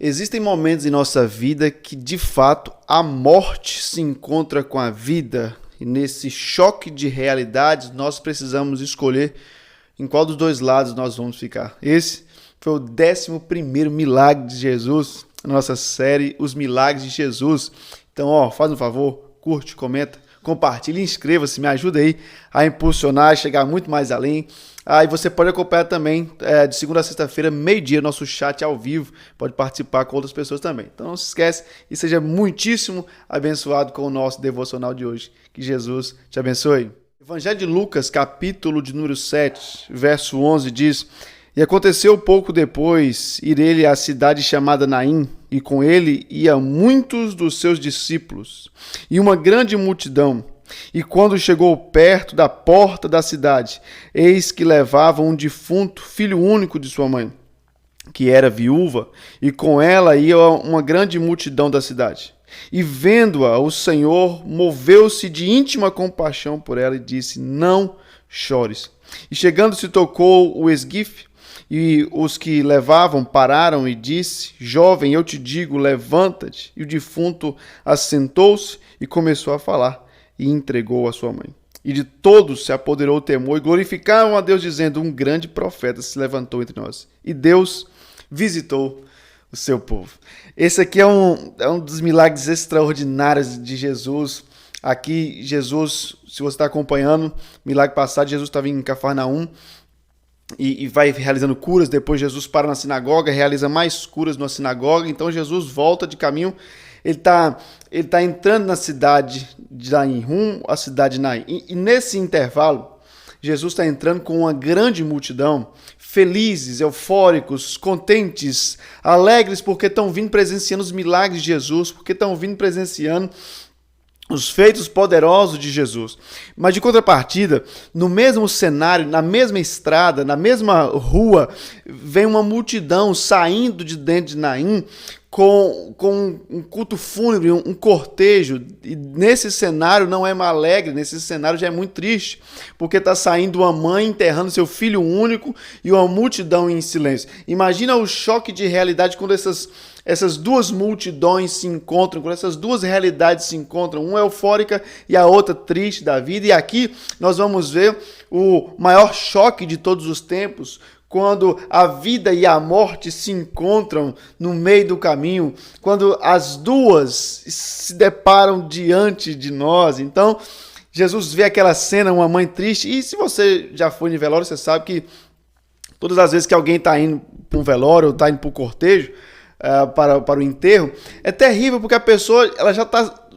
Existem momentos em nossa vida que, de fato, a morte se encontra com a vida. E nesse choque de realidades, nós precisamos escolher em qual dos dois lados nós vamos ficar. Esse foi o 11º milagre de Jesus, a nossa série Os Milagres de Jesus. Então, faz um favor, curte, comenta, compartilha, inscreva-se, me ajuda aí a impulsionar, a chegar muito mais além. E você pode acompanhar também de segunda a sexta-feira, meio-dia, nosso chat ao vivo. Pode participar com outras pessoas também. Então não se esquece e seja muitíssimo abençoado com o nosso devocional de hoje. Que Jesus te abençoe. Evangelho de Lucas, capítulo de número 7, verso 11 diz: E aconteceu pouco depois ir ele à cidade chamada Naim, e com ele iam muitos dos seus discípulos, e uma grande multidão. E quando chegou perto da porta da cidade, eis que levava um defunto, filho único de sua mãe, que era viúva, e com ela ia uma grande multidão da cidade. E vendo-a, o Senhor moveu-se de íntima compaixão por ela e disse: Não chores. E chegando-se tocou o esquife, e os que levavam pararam e disse: Jovem, eu te digo, levanta-te. E o defunto assentou-se e começou a falar, e entregou a sua mãe. E de todos se apoderou o temor, e glorificaram a Deus, dizendo: Um grande profeta se levantou entre nós, e Deus visitou o seu povo. Esse aqui é um dos milagres extraordinários de Jesus. Aqui, Jesus, se você está acompanhando, milagre passado, Jesus estava em Cafarnaum, e vai realizando curas. Depois Jesus para na sinagoga, realiza mais curas na sinagoga. Então Jesus volta de caminho. Ele tá entrando na cidade de Naim, rumo à cidade de Naim. E nesse intervalo, Jesus está entrando com uma grande multidão, felizes, eufóricos, contentes, alegres, porque estão vindo presenciando os milagres de Jesus, porque estão vindo presenciando os feitos poderosos de Jesus. Mas de contrapartida, no mesmo cenário, na mesma estrada, na mesma rua, vem uma multidão saindo de dentro de Naim com um culto fúnebre, um cortejo. E nesse cenário não é mais alegre, nesse cenário já é muito triste, porque está saindo uma mãe enterrando seu filho único e uma multidão em silêncio. Imagina o choque de realidade quando essas duas multidões se encontram, quando essas duas realidades se encontram, uma eufórica e a outra triste da vida. E aqui nós vamos ver o maior choque de todos os tempos, quando a vida e a morte se encontram no meio do caminho, quando as duas se deparam diante de nós. Então, Jesus vê aquela cena, uma mãe triste, e se você já foi em velório, você sabe que todas as vezes que alguém está indo para um velório ou está indo para o cortejo, para o enterro, é terrível, porque a pessoa ela já está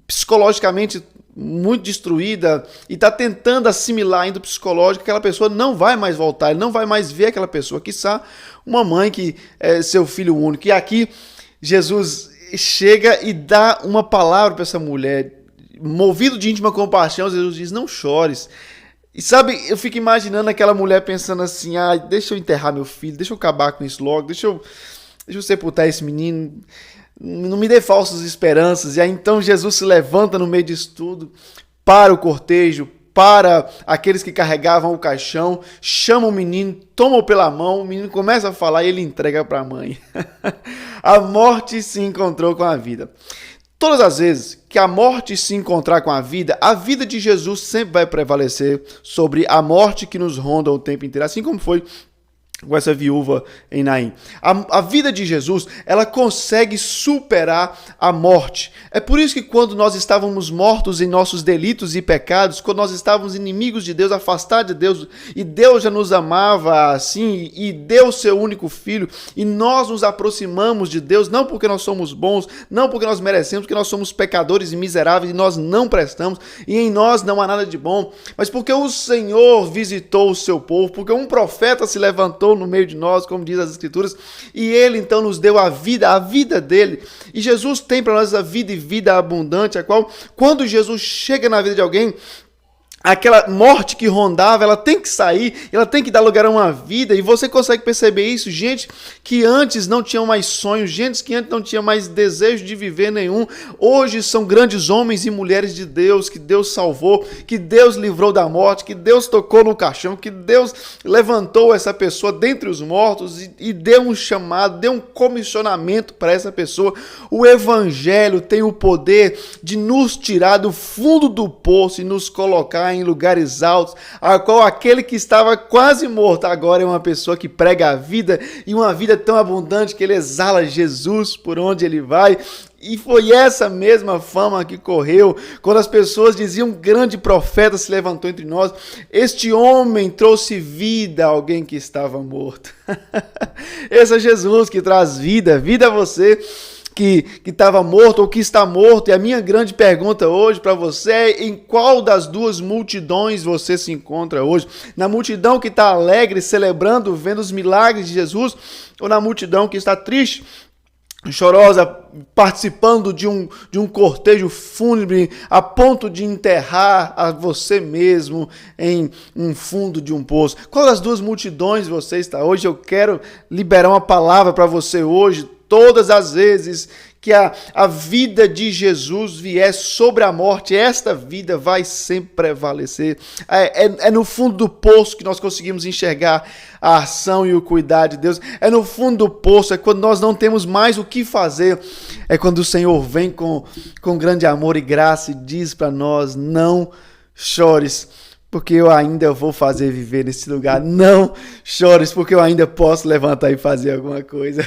psicologicamente muito destruída e está tentando assimilar ainda o psicológico. Aquela pessoa não vai mais voltar, ele não vai mais ver aquela pessoa, quiçá uma mãe que é seu filho único. E aqui Jesus chega e dá uma palavra para essa mulher, movido de íntima compaixão. Jesus diz: Não chores. E sabe, eu fico imaginando aquela mulher pensando assim: deixa eu enterrar meu filho, deixa eu acabar com isso logo, deixa eu sepultar esse menino, não me dê falsas esperanças. E aí então Jesus se levanta no meio disso tudo, para o cortejo, para aqueles que carregavam o caixão, chama o menino, toma-o pela mão, o menino começa a falar e ele entrega para a mãe. A morte se encontrou com a vida. Todas as vezes que a morte se encontrar com a vida de Jesus sempre vai prevalecer sobre a morte que nos ronda o tempo inteiro, assim como foi com essa viúva em Naim. A vida de Jesus, ela consegue superar a morte. É por isso que quando nós estávamos mortos em nossos delitos e pecados, quando nós estávamos inimigos de Deus, afastados de Deus, e Deus já nos amava assim, e deu seu único filho, e nós nos aproximamos de Deus, não porque nós somos bons, não porque nós merecemos, porque nós somos pecadores e miseráveis, e nós não prestamos, e em nós não há nada de bom, mas porque o Senhor visitou o seu povo, porque um profeta se levantou no meio de nós, como diz as Escrituras, e ele então nos deu a vida dele. E Jesus tem para nós a vida e vida abundante, a qual, quando Jesus chega na vida de alguém, aquela morte que rondava, ela tem que sair, ela tem que dar lugar a uma vida, e você consegue perceber isso, gente que antes não tinham mais sonhos, gente que antes não tinha mais desejo de viver nenhum, hoje são grandes homens e mulheres de Deus, que Deus salvou, que Deus livrou da morte, que Deus tocou no caixão, que Deus levantou essa pessoa dentre os mortos e deu um chamado, deu um comissionamento para essa pessoa. O Evangelho tem o poder de nos tirar do fundo do poço e nos colocar em lugares altos, a qual aquele que estava quase morto agora é uma pessoa que prega a vida, e uma vida tão abundante que ele exala Jesus por onde ele vai. E foi essa mesma fama que correu quando as pessoas diziam: um grande profeta se levantou entre nós, este homem trouxe vida a alguém que estava morto. Esse é Jesus que traz vida a você que estava morto ou que está morto. E a minha grande pergunta hoje para você é: em qual das duas multidões você se encontra hoje? Na multidão que está alegre, celebrando, vendo os milagres de Jesus, ou na multidão que está triste, chorosa, participando de um cortejo fúnebre a ponto de enterrar a você mesmo em um fundo de um poço? Qual das duas multidões você está hoje? Eu quero liberar uma palavra para você hoje. Todas as vezes que a vida de Jesus vier sobre a morte, esta vida vai sempre prevalecer. É no fundo do poço que nós conseguimos enxergar a ação e o cuidado de Deus. É no fundo do poço, é quando nós não temos mais o que fazer. É quando o Senhor vem com grande amor e graça e diz para nós: não chores, porque eu ainda vou fazer viver nesse lugar. Não chores, porque eu ainda posso levantar e fazer alguma coisa.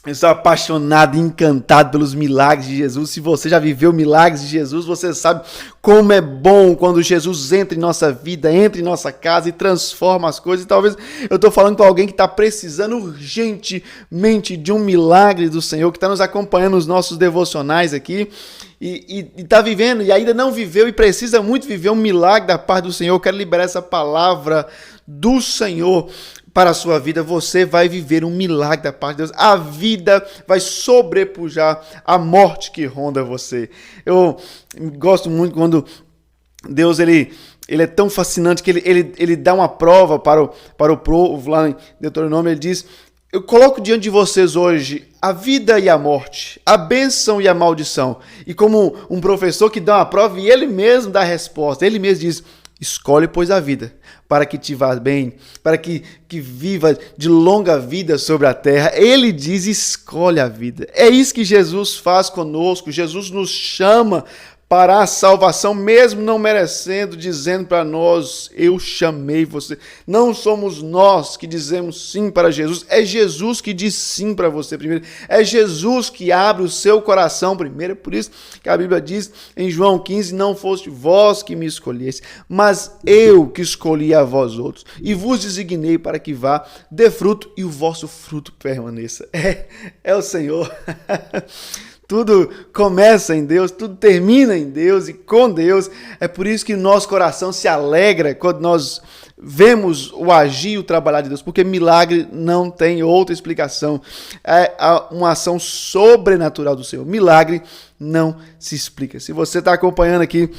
Eu sou apaixonado e encantado pelos milagres de Jesus. Se você já viveu milagres de Jesus, você sabe como é bom quando Jesus entra em nossa vida, entra em nossa casa e transforma as coisas. E talvez eu estou falando com alguém que está precisando urgentemente de um milagre do Senhor, que está nos acompanhando nos nossos devocionais aqui e está vivendo e ainda não viveu e precisa muito viver um milagre da parte do Senhor. Eu quero liberar essa palavra do Senhor para a sua vida. Você vai viver um milagre da parte de Deus. A vida vai sobrepujar a morte que ronda você. Eu gosto muito quando Deus ele é tão fascinante que ele dá uma prova para o povo. Lá em Deuteronômio ele diz: eu coloco diante de vocês hoje a vida e a morte, a bênção e a maldição. E como um professor que dá uma prova e ele mesmo dá a resposta, ele mesmo diz: escolhe, pois, a vida, para que te vá bem, para que viva de longa vida sobre a terra. Ele diz: escolhe a vida. É isso que Jesus faz conosco. Jesus nos chama para a salvação, mesmo não merecendo, dizendo para nós: eu chamei você. Não somos nós que dizemos sim para Jesus, é Jesus que diz sim para você primeiro. É Jesus que abre o seu coração primeiro. É por isso que a Bíblia diz em João 15: não foste vós que me escolheste, mas eu que escolhi a vós outros, e vos designei para que vá, dê fruto, e o vosso fruto permaneça. É o Senhor. Tudo começa em Deus, tudo termina em Deus e com Deus. É por isso que nosso coração se alegra quando nós vemos o agir e o trabalhar de Deus, porque milagre não tem outra explicação. É uma ação sobrenatural do Senhor. Milagre não se explica. Se você está acompanhando aqui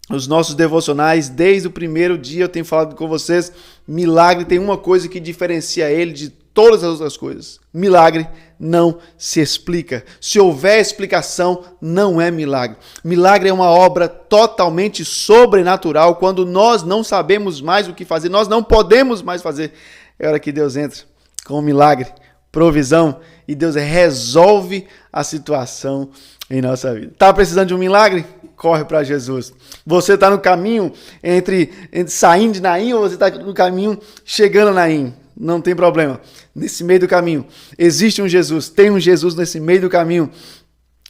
os nossos devocionais, desde o primeiro dia eu tenho falado com vocês: milagre tem uma coisa que diferencia ele de todas as outras coisas: milagre não se explica. Se houver explicação, não é milagre. Milagre é uma obra totalmente sobrenatural. Quando nós não sabemos mais o que fazer, nós não podemos mais fazer, é hora que Deus entra com um milagre, provisão, e Deus resolve a situação em nossa vida. Está precisando de um milagre? Corre para Jesus. Você está no caminho entre saindo de Naim, ou você está no caminho chegando a Naim? Não tem problema. Nesse meio do caminho existe um Jesus, tem um Jesus nesse meio do caminho.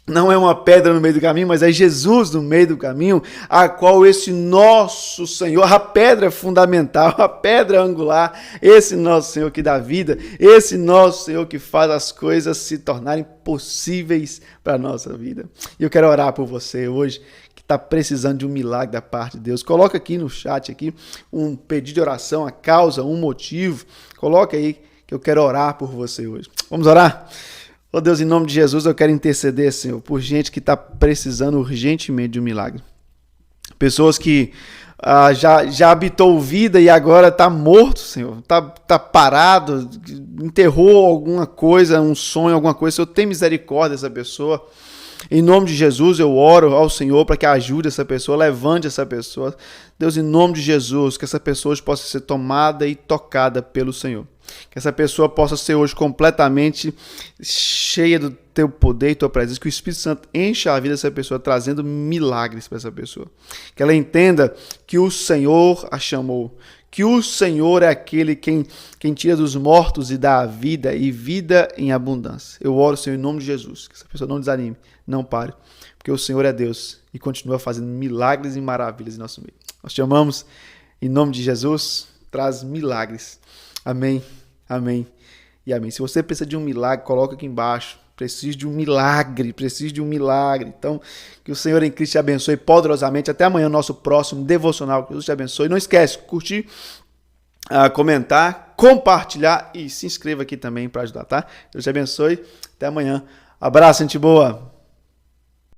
Não é uma pedra no meio do caminho, mas é Jesus no meio do caminho, a qual esse nosso Senhor, a pedra fundamental, a pedra angular, esse nosso Senhor que dá vida, esse nosso Senhor que faz as coisas se tornarem possíveis para a nossa vida. E eu quero orar por você hoje, que está precisando de um milagre da parte de Deus. Coloca aqui no chat aqui um pedido de oração, a causa, um motivo. Coloca aí que eu quero orar por você hoje. Vamos orar? Oh Deus, em nome de Jesus, eu quero interceder, Senhor, por gente que está precisando urgentemente de um milagre. Pessoas que já habitou vida e agora está morto, Senhor. Tá parado, enterrou alguma coisa, um sonho, alguma coisa. Senhor, tem misericórdia dessa pessoa. Em nome de Jesus, eu oro ao Senhor para que ajude essa pessoa, levante essa pessoa. Deus, em nome de Jesus, que essa pessoa hoje possa ser tomada e tocada pelo Senhor. Que essa pessoa possa ser hoje completamente cheia do teu poder e tua presença. Que o Espírito Santo encha a vida dessa pessoa, trazendo milagres para essa pessoa. Que ela entenda que o Senhor a chamou. Que o Senhor é aquele quem tira dos mortos e dá a vida, e vida em abundância. Eu oro, Senhor, em nome de Jesus. Que essa pessoa não desanime, não pare. Porque o Senhor é Deus e continua fazendo milagres e maravilhas em nosso meio. Nós te amamos, em nome de Jesus, traz milagres. Amém, amém e amém. Se você precisa de um milagre, coloca aqui embaixo. Preciso de um milagre, preciso de um milagre. Então, que o Senhor em Cristo te abençoe poderosamente. Até amanhã, nosso próximo devocional. Que Deus te abençoe. Não esquece, curtir, comentar, compartilhar e se inscreva aqui também para ajudar, tá? Deus te abençoe. Até amanhã. Abraço, gente boa.